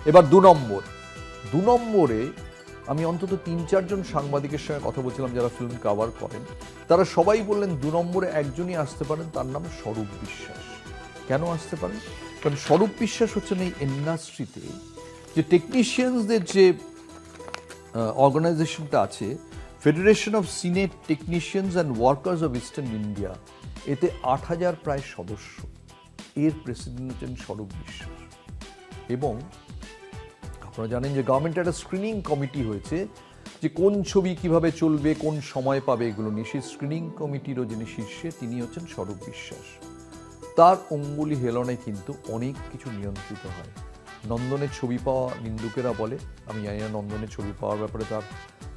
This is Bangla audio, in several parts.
এবার দু নম্বরে আমি অন্তত 3-4 জন সাংবাদিকের সঙ্গে কথা বলছিলাম যারা ফিল্ম কভার করেন, তারা সবাই বললেন 2 নম্বরে একজনই আসতে পারেন, তার নাম স্বরূপ বিশ্বাস। কেন আসতে পারেন? কারণ স্বরূপ বিশ্বাস হচ্ছেন এই ইন্ডাস্ট্রিতে যে টেকনিশিয়ানসদের যে অর্গানাইজেশনটা আছে, ফেডারেশন অফ সিনে technicians and workers of eastern India, এতে 8,000 প্রায় সদস্য। এর প্রেসিডেন্ট হচ্ছেন স্বরূপ বিশ্বাস। এবং আপনারা জানেন যে গভর্নমেন্টের একটা স্ক্রিনিং কমিটি হয়েছে যে কোন ছবি কিভাবে চলবে, কোন সময় পাবে, এগুলো নিয়ে। সেই স্ক্রিনিং কমিটিরও যিনি শীর্ষে, তিনি হচ্ছেন স্বরূপ বিশ্বাস। তার অঙ্গুলি হেলনে কিন্তু অনেক কিছু নিয়ন্ত্রিত হয়। নন্দনের ছবি পাওয়া নিন্দুকেরা বলে, আমি জানি না নন্দনের ছবি পাওয়ার ব্যাপারে তার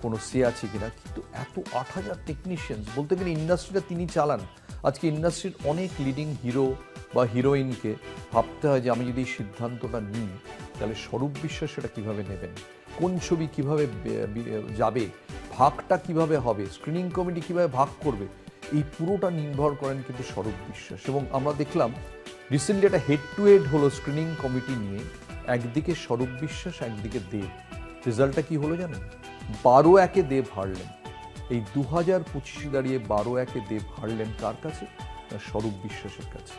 কোনো সে আছে কিনা, কিন্তু এত 8,000 টেকনিশিয়ানস, বলতে গেলে ইন্ডাস্ট্রিটা তিনি চালান। আজকে ইন্ডাস্ট্রির অনেক লিডিং হিরো বা হিরোইনকে ভাবতে হয় যে আমি যদি এই সিদ্ধান্তটা নিই তাহলে স্বরূপ বিশ্বাস সেটা কীভাবে নেবেন, কোন ছবি কিভাবে যাবে, ভাগটা কিভাবে হবে, স্ক্রিনিং কমিটি কিভাবে ভাগ করবে, এই পুরোটা নির্ভর করেন কিন্তু স্বরূপ বিশ্বাস। এবং আমরা দেখলাম রিসেন্টলি একটা হেড টু হেড হলো স্ক্রিনিং কমিটি নিয়ে, একদিকে স্বরূপ বিশ্বাস, একদিকে দেব। রেজাল্টটা কি হলো জানেন? 12-1 দেব হারলেন। এই 2025 দাঁড়িয়ে 12-1 দেব হারলেন কার কাছে? স্বরূপ বিশ্বাসের কাছে,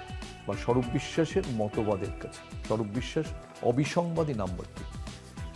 বা স্বরূপ বিশ্বাসের মতবাদের কাছে। স্বরূপ বিশ্বাস অবিসংবাদী নাম্বার 2।